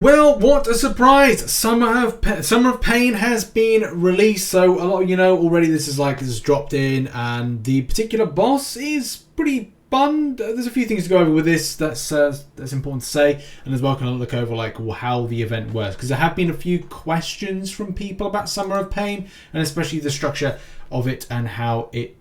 Well, what a surprise! Summer of Pain has been released, so a lot of you know already. This is dropped in, and the particular boss is pretty fun. There's a few things to go over with this that's important to say, and as well kind of look over how the event works, because there have been a few questions from people about Summer of Pain, and especially the structure of it and how it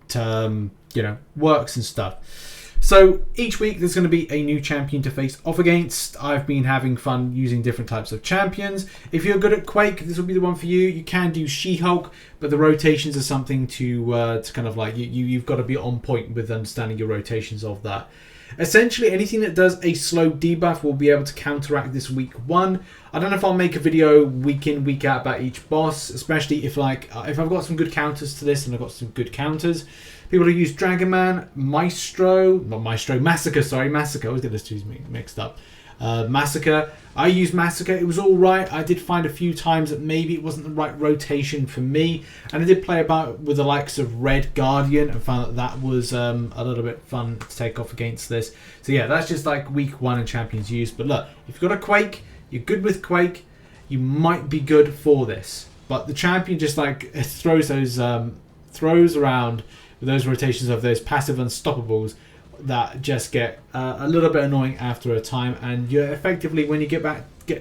works and stuff. So each week there's going to be a new champion to face off against. I've been having fun using different types of champions. If you're good at Quake, this will be the one for you. You can do She-Hulk, but the rotations are something to kind of you've got to be on point with understanding your rotations of that. Essentially, anything that does a slow debuff will be able to counteract this week one. I don't know if I'll make a video week in, week out about each boss, especially if I've got some good counters to this, and I've got some good counters. People who use Dragonman, Massacre. I always get those two mixed up. Massacre. I used Massacre. It was all right. I did find a few times that maybe it wasn't the right rotation for me, and I did play about with the likes of Red Guardian and found that was a little bit fun to take off against this. So yeah, that's just like week one and champions used. But look, if you've got a Quake, you're good with Quake, you might be good for this. But the champion just throws around with those rotations of those passive unstoppables that just get a little bit annoying after a time, and you're effectively, when you get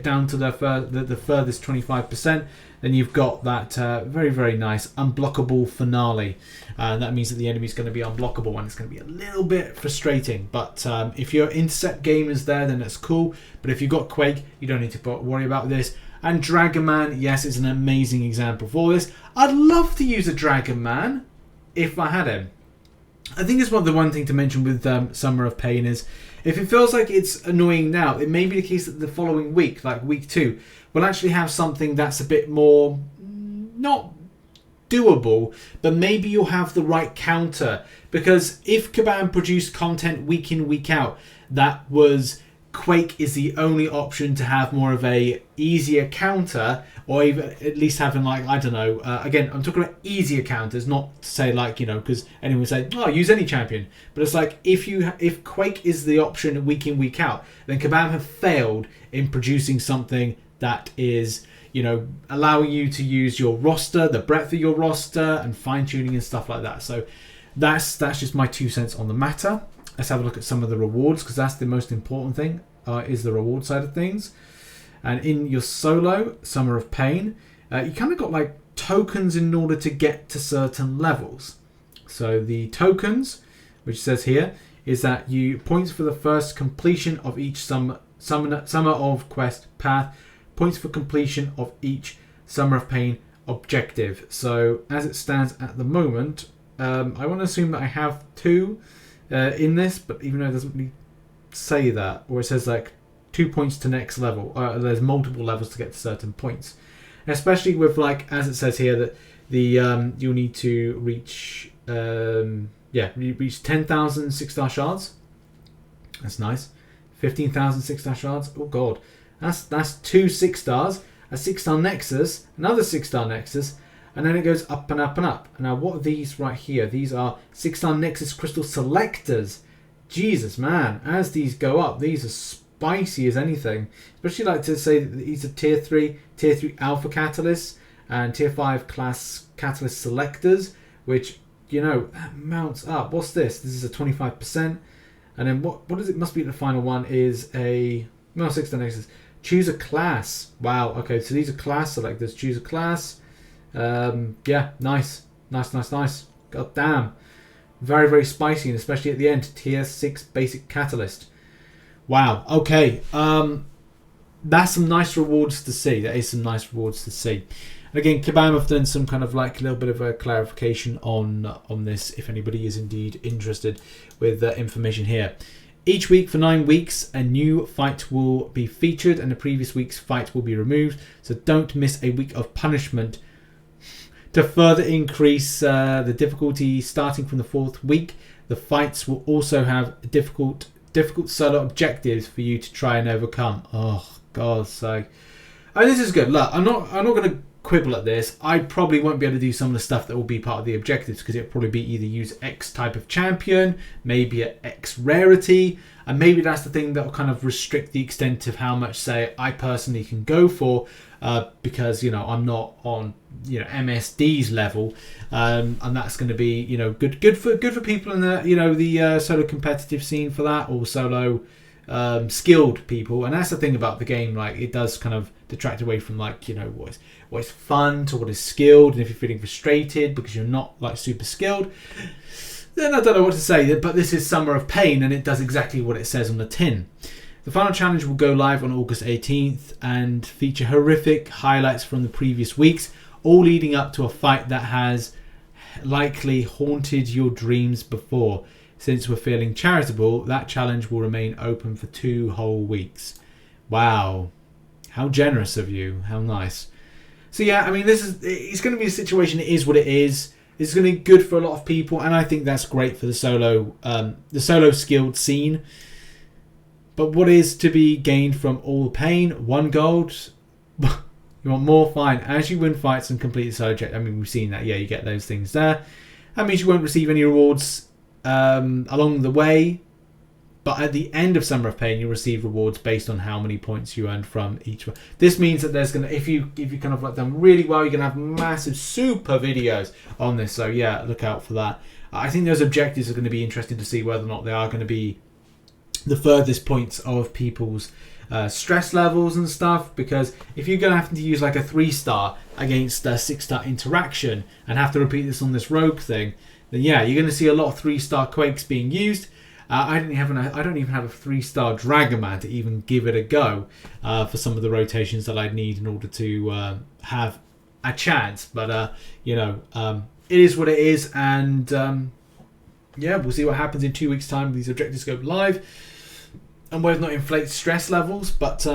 down to the furthest 25%, then you've got that very, very nice unblockable finale. That means that the enemy's going to be unblockable, and it's going to be a little bit frustrating. But if your intercept game is there, then that's cool. But if you've got Quake, you don't need to worry about this. And Dragonman, yes, is an amazing example for this. I'd love to use a Dragonman if I had him. I think it's the one thing to mention with Summer of Pain is, if it feels like it's annoying now, it may be the case that the following week, like week 2, we'll actually have something that's a bit more, not doable, but maybe you'll have the right counter. Because if Kabam produced content week in, week out, that was Quake is the only option to have more of a easier counter, or even at least having again, I'm talking about easier counters, not to say because anyone would say, oh, use any champion, but it's like if Quake is the option week in, week out, then Kabam have failed in producing something that is allowing you to use your roster, the breadth of your roster, and fine-tuning and stuff like that. So that's just my 2 cents on the matter. Let's have a look at some of the rewards, because that's the most important thing, is the reward side of things. And in your solo, Summer of Pain, you kind of got tokens in order to get to certain levels. So the tokens, which says here, is that you points for the first completion of each Summer of Quest path, points for completion of each Summer of Pain objective. So as it stands at the moment, I want to assume that I have 2 in this, but even though it doesn't really say that, or it says 2 points to next level, there's multiple levels to get to certain points, and especially with as it says here that the you'll need to reach reach 10,000 6-star shards. That's nice. 15,000 6-star shards. Oh god, that's 2 6-stars, a 6-star nexus, another 6-star nexus, and then it goes up and up and up. Now, what are these right here? These are 6-star Nexus Crystal Selectors. Jesus, man. As these go up, these are spicy as anything. Especially to say that these are Tier 3 Alpha Catalysts and Tier 5 Class Catalyst Selectors, which, that mounts up. What's this? This is a 25%. And then what is it? Must be the final one is a... No, 6-star Nexus. Choose a class. Wow. Okay, so these are class selectors. Choose a class. Nice. God damn. Very, very spicy, and especially at the end, Tier 6 Basic Catalyst. Wow, okay. That's some nice rewards to see. That is some nice rewards to see. And again, Kabam have done some kind of a little bit of a clarification on this, if anybody is indeed interested with information here. Each week for 9 weeks, a new fight will be featured, and the previous week's fight will be removed. So don't miss a week of punishment. To further increase the difficulty starting from the 4th week, the fights will also have difficult solo objectives for you to try and overcome. Oh, God's sake. This is good. Look, I'm not going to quibble at this. I probably won't be able to do some of the stuff that will be part of the objectives, because it'll probably be either use X type of champion, maybe at X rarity, and maybe that's the thing that will kind of restrict the extent of how much, say, I personally can go for, because, you know, I'm not on, you know, MSD's level, and that's going to be, you know, good for people in the, you know, the solo competitive scene for that, or solo skilled people. And that's the thing about the game, like, it does kind of detract away from, like, you know, what is fun to what is skilled. And if you're feeling frustrated because you're not, like, super skilled, then I don't know what to say. But this is Summer of Pain, and it does exactly what it says on the tin. The final challenge will go live on August 18th and feature horrific highlights from the previous weeks, all leading up to a fight that has likely haunted your dreams before. Since we're feeling charitable, that challenge will remain open for 2 whole weeks. Wow. How generous of you. How nice. So yeah, I mean, it's going to be a situation. It is what it is. It's going to be good for a lot of people, and I think that's great for the solo skilled scene. But what is to be gained from all the pain? 1 gold. You want more? Fine. As you win fights and complete the solo objective, I mean, we've seen that. Yeah, you get those things there. That means you won't receive any rewards along the way, but at the end of Summer of Pain, you'll receive rewards based on how many points you earned from each one. This means that there's gonna, if you kind of like done really well, you're gonna have massive super videos on this. So yeah, look out for that. I think those objectives are going to be interesting to see whether or not they are going to be the furthest points of people's stress levels and stuff, because if you're going to have to use like a 3-star against a 6-star interaction and have to repeat this on this rogue thing, then yeah, you're going to see a lot of 3-star Quakes being used. I don't even have a 3-star Dragonman to even give it a go for some of the rotations that I'd need in order to have a chance. But you know, it is what it is, and yeah, we'll see what happens in 2 weeks' time when these objectives go live, and whether or not inflate stress levels. But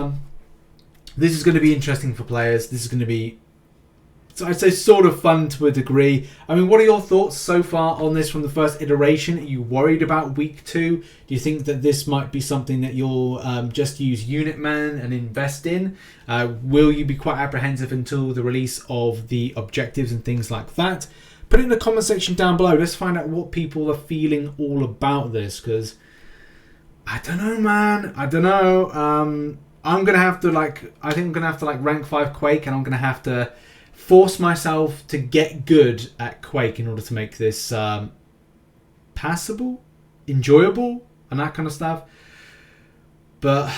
this is going to be interesting for players. This is going to be, so I'd say, sort of fun to a degree. I mean, what are your thoughts so far on this from the first iteration? Are you worried about week 2? Do you think that this might be something that you'll just use UnitMan and invest in? Will you be quite apprehensive until the release of the objectives and things like that? Put it in the comment section down below. Let's find out what people are feeling all about this, because I don't know, man. I don't know. I'm gonna have to I think I'm gonna have to rank 5 Quake, and I'm gonna have to force myself to get good at Quake in order to make this passable, enjoyable, and that kind of stuff. But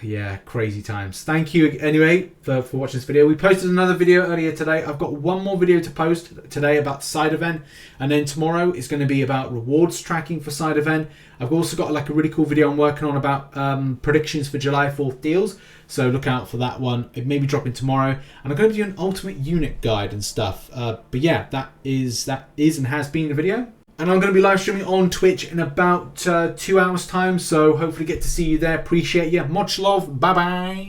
yeah, crazy times. Thank you anyway for watching this video. We posted another video earlier today. I've got one more video to post today about side event, and then tomorrow is going to be about rewards tracking for side event. I've also got like a really cool video I'm working on about predictions for July 4th deals, so look out for that one. It may be dropping tomorrow, and I'm going to do an ultimate unit guide and stuff. But yeah, that is and has been the video. And I'm going to be live streaming on Twitch in about 2 hours time, so hopefully get to see you there. Appreciate you. Much love. Bye bye.